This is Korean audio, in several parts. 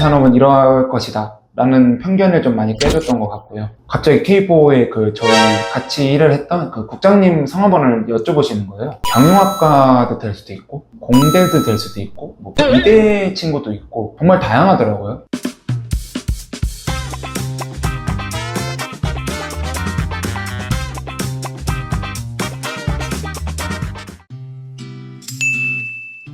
산업은 이러할 것이다 라는 편견을 좀 많이 깨줬던 것 같고요. 갑자기 K4에 저희 같이 일을 했던 국장님 성함번호를 여쭤보시는 거예요. 경영학과도 될 수도 있고 공대도 될 수도 있고 이대 친구도 있고 정말 다양하더라고요.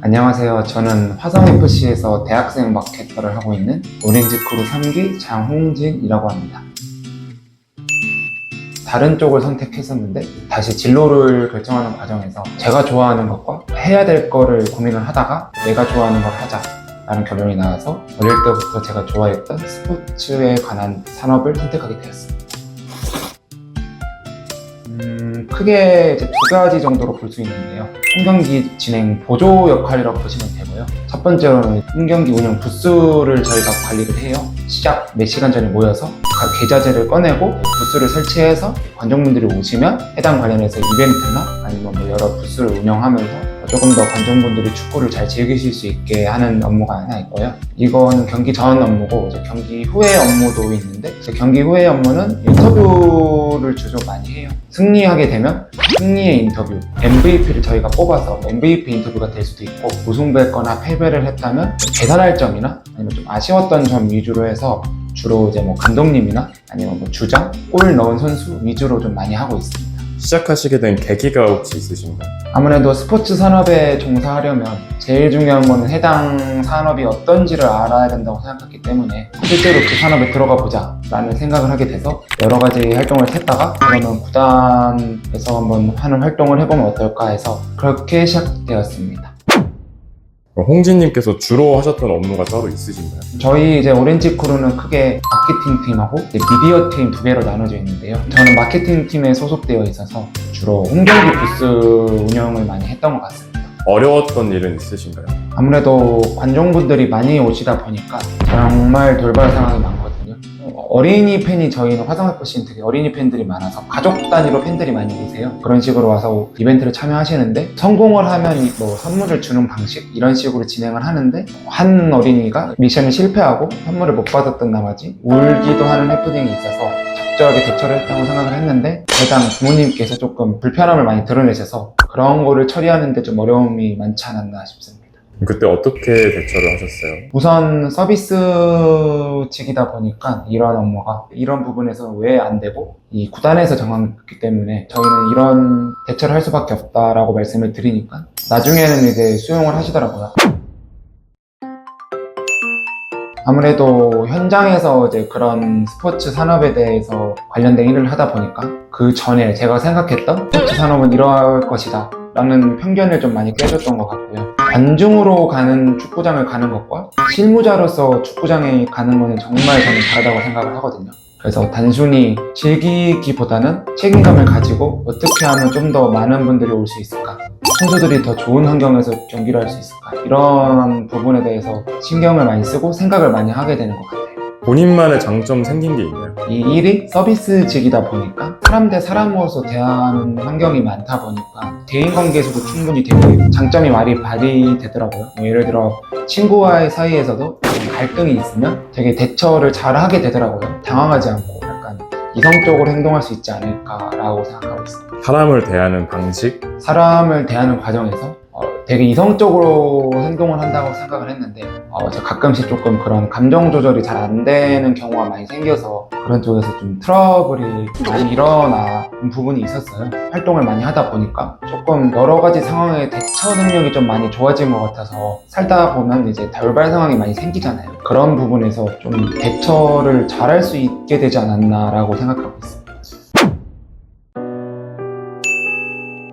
안녕하세요. 저는 화성FC에서 대학생 마케터를 하고 있는 오렌지크루 3기 장홍진이라고 합니다. 다른 쪽을 선택했었는데 다시 진로를 결정하는 과정에서 제가 좋아하는 것과 해야 될 거를 고민을 하다가 내가 좋아하는 걸 하자 라는 결론이 나와서 어릴 때부터 제가 좋아했던 스포츠에 관한 산업을 선택하게 되었습니다. 크게 이제 두 가지 정도로 볼 수 있는데요. 홈경기 진행 보조 역할이라고 보시면 되고요. 첫 번째로는 홈경기 운영 부스를 저희가 관리를 해요. 시작 몇 시간 전에 모여서 각 계좌제를 꺼내고 부스를 설치해서 관중분들이 오시면 해당 관련해서 이벤트나 아니면 여러 부스를 운영하면서 조금 더 관중분들이 축구를 잘 즐기실 수 있게 하는 업무가 하나 있고요. 이건 경기 전 업무고 이제 경기 후의 업무도 있는데 경기 후의 업무는 인터뷰를 주로 많이 해요. 승리하게 되면 승리의 인터뷰, MVP를 저희가 뽑아서 MVP 인터뷰가 될 수도 있고 우승했거나 패배를 했다면 계산할 점이나 아니면 좀 아쉬웠던 점 위주로 해서 주로 이제 감독님이나 아니면 주장, 골 넣은 선수 위주로 좀 많이 하고 있습니다. 시작하시게 된 계기가 혹시 있으신가요? 아무래도 스포츠 산업에 종사하려면 제일 중요한 거는 해당 산업이 어떤지를 알아야 된다고 생각했기 때문에 실제로 그 산업에 들어가 보자 라는 생각을 하게 돼서 여러 가지 활동을 했다가 그러면 구단에서 한번 하는 활동을 해보면 어떨까 해서 그렇게 시작되었습니다. 홍진님께서 주로 하셨던 업무가 따로 있으신가요? 저희 이제 오렌지크루는 크게 마케팅 팀하고 미디어 팀 두 개로 나눠져 있는데요. 저는 마케팅 팀에 소속되어 있어서 주로 홈경기 부스 운영을 많이 했던 것 같습니다. 어려웠던 일은 있으신가요? 아무래도 관중분들이 많이 오시다 보니까 정말 돌발 상황이 많거든요. 어린이 팬이 저희는 화성FC는 되게 어린이 팬들이 많아서 가족 단위로 팬들이 많이 오세요. 그런 식으로 와서 이벤트를 참여하시는데 성공을 하면 선물을 주는 방식 이런 식으로 진행을 하는데 한 어린이가 미션을 실패하고 선물을 못 받았던 나머지 울기도 하는 해프닝이 있어서 적절하게 대처를 했다고 생각을 했는데 해당 부모님께서 조금 불편함을 많이 드러내셔서 그런 거를 처리하는 데 좀 어려움이 많지 않았나 싶습니다. 그때 어떻게 대처를 하셨어요? 우선 서비스직이다 보니까 이런 업무가 이런 부분에서 왜 안 되고 이 구단에서 정했기 때문에 저희는 이런 대처를 할 수밖에 없다라고 말씀을 드리니까 나중에는 이제 수용을 하시더라고요. 아무래도 현장에서 이제 그런 스포츠 산업에 대해서 관련된 일을 하다 보니까 그 전에 제가 생각했던 스포츠 산업은 이러할 것이다 라는 편견을 좀 많이 깨줬던 것 같고요. 관중으로 가는 축구장을 가는 것과 실무자로서 축구장에 가는 거는 정말 저는 다르다고 생각을 하거든요. 그래서 단순히 즐기기보다는 책임감을 가지고 어떻게 하면 좀 더 많은 분들이 올 수 있을까? 선수들이 더 좋은 환경에서 경기를 할 수 있을까? 이런 부분에 대해서 신경을 많이 쓰고 생각을 많이 하게 되는 것 같아요. 본인만의 장점 생긴 게 있나요? 이 일이 서비스직이다 보니까 사람 대 사람으로서 대하는 환경이 많다 보니까 대인관계에서도 충분히 되게 장점이 많이 발휘되더라고요. 예를 들어 친구와의 사이에서도 갈등이 있으면 되게 대처를 잘 하게 되더라고요. 당황하지 않고 약간 이성적으로 행동할 수 있지 않을까라고 생각하고 있습니다. 사람을 대하는 방식? 사람을 대하는 과정에서 되게 이성적으로 행동을 한다고 생각을 했는데 제가 가끔씩 조금 그런 감정 조절이 잘 안 되는 경우가 많이 생겨서 그런 쪽에서 좀 트러블이 많이 일어나는 부분이 있었어요. 활동을 많이 하다 보니까 조금 여러 가지 상황에 대처 능력이 좀 많이 좋아진 것 같아서 살다 보면 이제 돌발 상황이 많이 생기잖아요. 그런 부분에서 좀 대처를 잘할 수 있게 되지 않았나라고 생각하고 있습니다.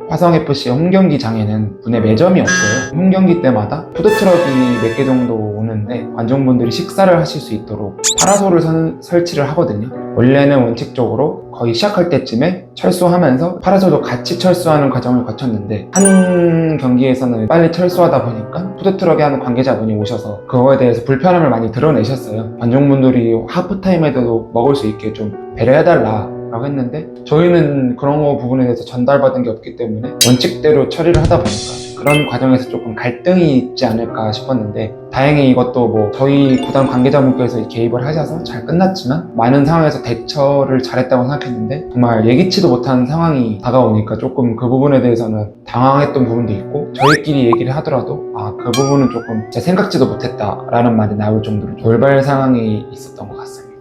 화성FC 홈경기장에는 분해 매점이 없어요. 홈경기 때마다 푸드트럭이 몇 개 정도 오는데 관중분들이 식사를 하실 수 있도록 파라솔을 설치를 하거든요. 원래는 원칙적으로 거의 시작할 때쯤에 철수하면서 파라솔도 같이 철수하는 과정을 거쳤는데 한 경기에서는 빨리 철수하다 보니까 푸드트럭에 하는 관계자분이 오셔서 그거에 대해서 불편함을 많이 드러내셨어요. 관중분들이 하프타임에도 먹을 수 있게 좀 배려해달라 라고 했는데 저희는 그런 거 부분에 대해서 전달받은 게 없기 때문에 원칙대로 처리를 하다 보니까 그런 과정에서 조금 갈등이 있지 않을까 싶었는데 다행히 이것도 뭐 저희 구단 관계자분께서 개입을 하셔서 잘 끝났지만 많은 상황에서 대처를 잘했다고 생각했는데 정말 예기치도 못한 상황이 다가오니까 조금 그 부분에 대해서는 당황했던 부분도 있고 저희끼리 얘기를 하더라도 그 부분은 조금 제 생각지도 못했다라는 말이 나올 정도로 돌발 상황이 있었던 것 같습니다.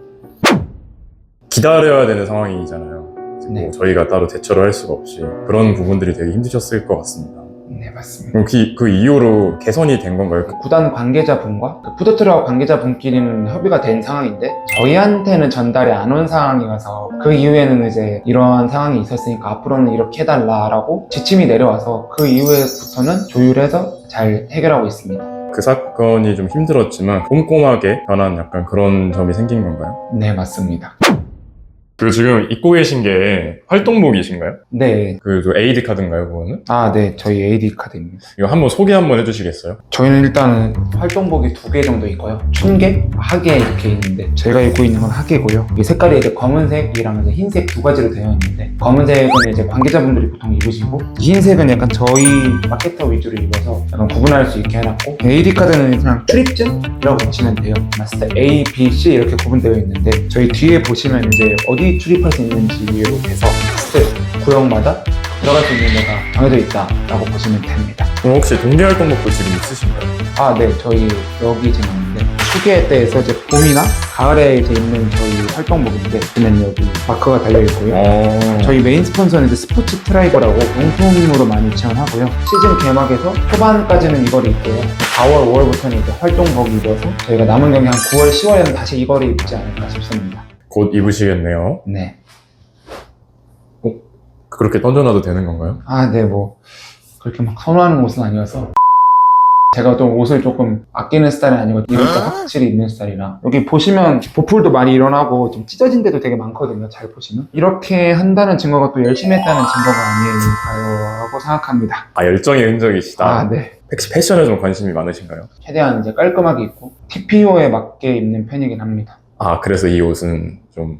기다려야 되는 상황이잖아요. 네. 뭐 저희가 따로 대처를 할 수가 없이 그런 부분들이 되게 힘드셨을 것 같습니다. 네, 맞습니다. 그럼 그 이후로 개선이 된 건가요? 구단 관계자분과 푸드트럭 관계자분끼리는 협의가 된 상황인데 저희한테는 전달이 안 온 상황이어서 그 이후에는 이제 이러한 상황이 있었으니까 앞으로는 이렇게 해달라라고 지침이 내려와서 그 이후에부터는 조율해서 잘 해결하고 있습니다. 그 사건이 좀 힘들었지만 꼼꼼하게 변한 약간 그런 점이 생긴 건가요? 네, 맞습니다. 그리고 지금 입고 계신 게 활동복이신가요? 네. 그 AD 카드인가요, 그거는? 네, 저희 AD 카드입니다. 이거 한번 소개 한번 해주시겠어요? 저희는 일단은 활동복이 2개 정도 있고요. 춘계, 하계 이렇게 있는데 제가 입고 있는 건 하계고요. 이 색깔이 이제 검은색이랑 이제 흰색 두 가지로 되어 있는데 검은색은 이제 관계자분들이 보통 입으시고 흰색은 약간 저희 마케터 위주로 입어서 약간 구분할 수 있게 해놨고 AD 카드는 그냥 출입증이라고 보시면 돼요. 마스터 A, B, C 이렇게 구분되어 있는데 저희 뒤에 보시면 이제 어디 출입할 수 있는지로 돼서 스텝 구역마다 들어갈 수 있는 데가 정해져 있다라고 보시면 됩니다. 그럼 혹시 동계 활동복도 지금 있으신가요? 네, 저희 여기 지금 있는데 추계 때에서 이제 봄이나 가을에 이제 입는 저희 활동복인데 보면 여기 마크가 달려 있고요. 저희 메인 스폰서는 이제 스포츠 트라이버라고 용품으로 많이 지원하고요. 시즌 개막에서 초반까지는 이거를 입고요. 4월, 5월부터는 이제 활동복 입어서 저희가 남은 경기 한 9월, 10월에는 다시 이거를 입지 않을까 싶습니다. 곧 입으시겠네요. 네. 그렇게 던져놔도 되는 건가요? 네, 뭐 그렇게 막 선호하는 옷은 아니어서 제가 좀 옷을 조금 아끼는 스타일은 아니고 입을 때 확실히 입는 스타일이라 여기 보시면 보풀도 많이 일어나고 좀 찢어진 데도 되게 많거든요. 잘 보시면 이렇게 한다는 증거가 또 열심히 했다는 증거가 아닐까요? 라고 생각합니다. 열정의 흔적이시다. 네. 패션에 좀 관심이 많으신가요? 최대한 이제 깔끔하게 입고 TPO에 맞게 입는 편이긴 합니다. 그래서 이 옷은 좀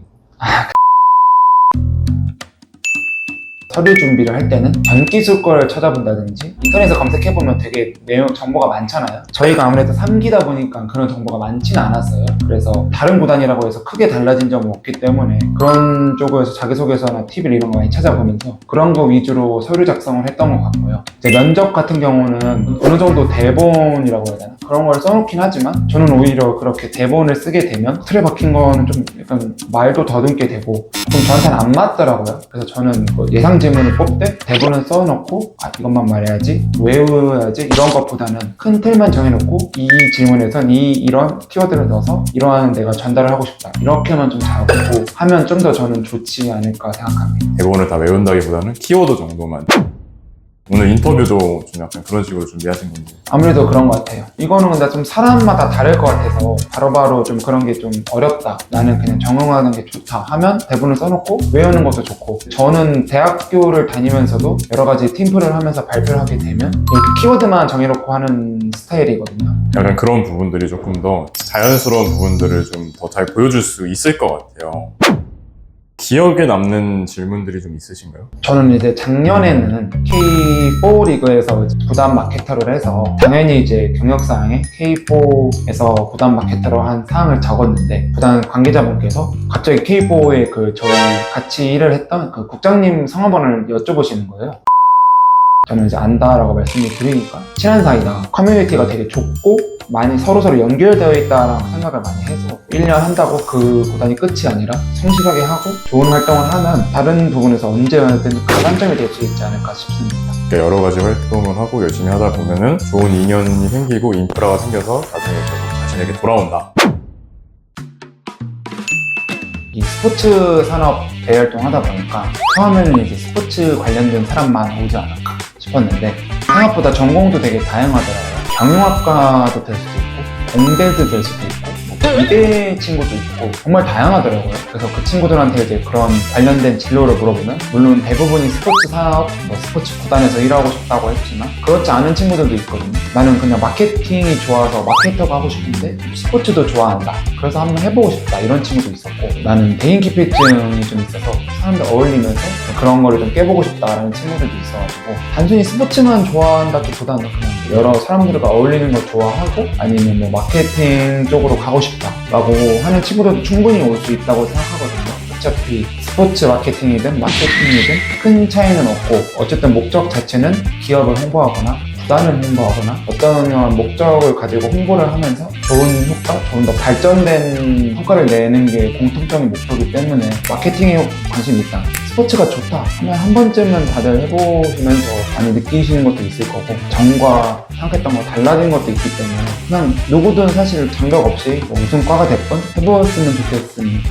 서류 준비를 할 때는 전기술 거를 찾아본다든지 인터넷에 검색해보면 되게 내용 정보가 많잖아요. 저희가 아무래도 3기다 보니까 그런 정보가 많지는 않았어요. 그래서 다른 구단이라고 해서 크게 달라진 점은 없기 때문에 그런 쪽에서 자기소개서나 팁을 이런 거 많이 찾아보면서 그런 거 위주로 서류 작성을 했던 것 같고요. 이제 면접 같은 경우는 어느 정도 대본이라고 해야 되나? 그런 걸 써놓긴 하지만 저는 오히려 그렇게 대본을 쓰게 되면 틀에 박힌 거는 좀 약간 말도 더듬게 되고 좀 저한테는 안 맞더라고요. 그래서 저는 뭐 예상 질문을 뽑되 대본은 써놓고 이것만 말해야지 외워야지 이런 것보다는 큰 틀만 정해놓고 이 질문에선 이런 키워드를 넣어서 이러한 내가 전달을 하고 싶다 이렇게만 좀 잡고 하면 좀 더 저는 좋지 않을까 생각합니다. 대본을 다 외운다기보다는 키워드 정도만. 오늘 인터뷰도 좀 약간 그런 식으로 준비하신 건지. 아무래도 그런 것 같아요. 이거는 근데 좀 사람마다 다를 것 같아서 바로바로 좀 그런 게 좀 어렵다, 나는 그냥 적응하는 게 좋다 하면 대본을 써놓고 외우는 것도 좋고, 저는 대학교를 다니면서도 여러 가지 팀플을 하면서 발표를 하게 되면 이렇게 키워드만 정해놓고 하는 스타일이거든요. 약간 그런 부분들이 조금 더 자연스러운 부분들을 좀 더 잘 보여줄 수 있을 것 같아요. 기억에 남는 질문들이 좀 있으신가요? 저는 이제 작년에는 K4 리그에서 구단 마케터를 해서 당연히 이제 경력사항에 K4에서 구단 마케터로 한 사항을 적었는데 구단 관계자분께서 갑자기 K4에 저희 같이 일을 했던 그 국장님 성함번호를 여쭤보시는 거예요. 저는 이제 안다라고 말씀을 드리니까 친한 사이다, 커뮤니티가 되게 좁고 많이 서로서로 연결되어 있다라고 생각을 많이 해서 1년 한다고 그 구단이 끝이 아니라 성실하게 하고 좋은 활동을 하면 다른 부분에서 언제든 가산점이 될 수 있지 않을까 싶습니다. 여러 가지 활동을 하고 열심히 하다 보면은 좋은 인연이 생기고 인프라가 생겨서 나중에 결국 자신에게 돌아온다. 이 스포츠 산업 대활동 하다 보니까 처음에는 이제 스포츠 관련된 사람만 오지 않을까 싶었는데 생각보다 전공도 되게 다양하더라고요. 경영학과도 될 수도 있고 공대도 될 수도 있고 이대 친구도 있고 정말 다양하더라고요. 그래서 그 친구들한테 이제 그런 관련된 진로를 물어보면 물론 대부분이 스포츠 산업, 스포츠 구단에서 일하고 싶다고 했지만 그렇지 않은 친구들도 있거든요. 나는 그냥 마케팅이 좋아서 마케터가 하고 싶은데 스포츠도 좋아한다, 그래서 한번 해보고 싶다, 이런 친구도 있었고, 나는 대인기피증이 좀 있어서 사람들 어울리면서 그런 거를 좀 깨보고 싶다라는 친구들도 있어가지고 단순히 스포츠만 좋아한다기보다는 그냥 여러 사람들과 어울리는 걸 좋아하고 아니면 뭐 마케팅 쪽으로 가고 싶다라고 하는 친구들도 충분히 올 수 있다고 생각하거든요. 어차피 스포츠 마케팅이든 마케팅이든 큰 차이는 없고 어쨌든 목적 자체는 기업을 홍보하거나 구단을 홍보하거나 어떤 목적을 가지고 홍보를 하면서 좋은 효과, 좀 더 발전된 성과를 내는 게 공통적인 목표이기 때문에 마케팅에 관심이 있다. 스포츠가 좋다 하면 한 번쯤은 다들 해보시면서 많이 느끼시는 것도 있을 거고 전과 생각했던 거 달라진 것도 있기 때문에 그냥 누구든 사실 장벽 없이 뭐 무슨 과가 됐건 해보았으면 좋겠습니다.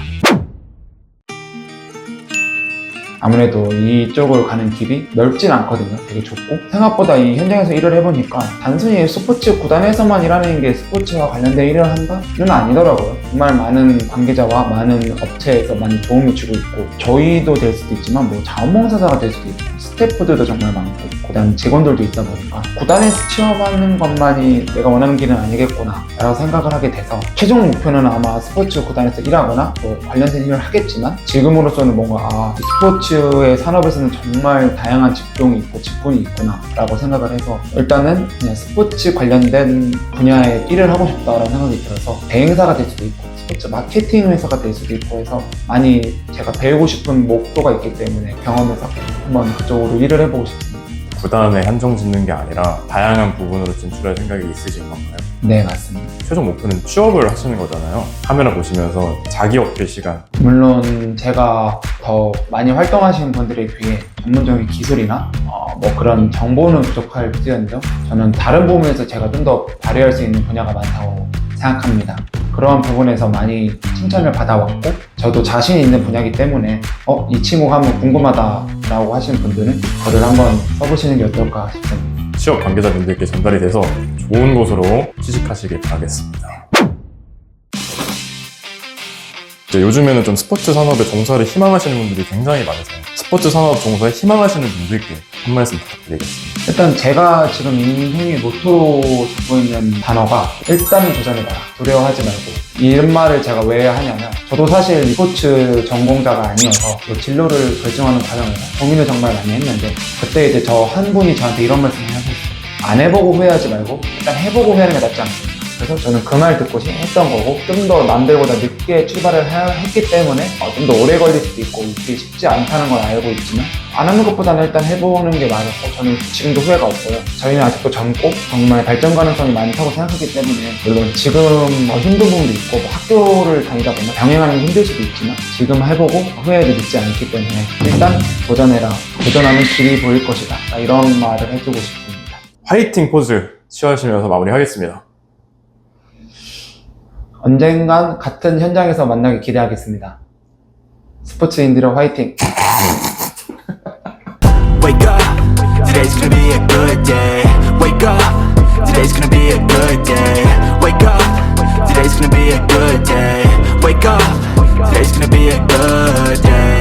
아무래도 이쪽으로 가는 길이 넓진 않거든요. 되게 좁고 생각보다 이 현장에서 일을 해보니까 단순히 스포츠 구단에서만 일하는 게 스포츠와 관련된 일을 한다? 이건 아니더라고요. 정말 많은 관계자와 많은 업체에서 많이 도움을 주고 있고 저희도 될 수도 있지만 뭐 자원봉사자가 될 수도 있고 스태프들도 정말 많고 구단 직원들도 있다 보니까 구단에서 취업하는 것만이 내가 원하는 길은 아니겠구나 라고 생각을 하게 돼서 최종 목표는 아마 스포츠 구단에서 일하거나 뭐 관련된 일을 하겠지만 지금으로서는 뭔가 스포츠의 산업에서는 정말 다양한 직종이 있고 직군이 있구나 라고 생각을 해서 일단은 그냥 스포츠 관련된 분야에 일을 하고 싶다라는 생각이 들어서 대행사가 될 수도 있고 스포츠 마케팅 회사가 될 수도 있고 해서 많이 제가 배우고 싶은 목표가 있기 때문에 경험해서 한번 그쪽으로 일을 해보고 싶습니다. 구단에 한정 짓는 게 아니라 다양한 부분으로 진출할 생각이 있으신 건가요? 네, 맞습니다. 최종 목표는 취업을 하시는 거잖아요. 카메라 보시면서 자기 어필 시간. 물론 제가 더 많이 활동하시는 분들에 비해 전문적인 기술이나 뭐 그런 정보는 부족할지언정 저는 다른 부분에서 제가 좀 더 발휘할 수 있는 분야가 많다고 생각합니다. 그러한 부분에서 많이 칭찬을 받아왔고 저도 자신 있는 분야이기 때문에 이 친구가 한번 궁금하다라고 하시는 분들은 저를 한번 써보시는 게 어떨까 싶습니다. 취업 관계자분들께 전달이 돼서 좋은 곳으로 취직하시길 바라겠습니다. 이제 요즘에는 좀 스포츠 산업에 종사를 희망하시는 분들이 굉장히 많으세요. 스포츠 산업 종사에 희망하시는 분들께 한 말씀 부탁드리겠습니다. 일단 제가 지금 인생의 모토로 잡고 있는 단어가 일단은 도전해봐라. 두려워하지 말고. 이런 말을 제가 왜 하냐면 저도 사실 스포츠 전공자가 아니어서 그 진로를 결정하는 과정을 고민을 정말 많이 했는데 그때 이제 저 한 분이 저한테 이런 말씀을 하셨어요. 안 해보고 후회하지 말고 일단 해보고 후회하는 게 낫지 않습니까? 그래서 저는 그 말 듣고 했던 거고 좀 더 남들보다 늦게 출발을 했기 때문에 좀 더 오래 걸릴 수도 있고 이게 쉽지 않다는 걸 알고 있지만 안 하는 것보다는 일단 해보는 게 맞았고 저는 지금도 후회가 없어요. 저희는 아직도 젊고 정말 발전 가능성이 많다고 생각하기 때문에 물론 지금 힘든 부분도 있고 학교를 다니다 보면 병행하는 게 힘들 수도 있지만 지금 해보고 후회를 늦지 않기 때문에 일단 도전해라. 도전하는 길이 보일 것이다. 이런 말을 해주고 싶습니다. 화이팅 포즈 취하시면서 마무리하겠습니다. 언젠간 같은 현장에서 만나길 기대하겠습니다. 스포츠인들의 화이팅! Wake up, today's gonna be a good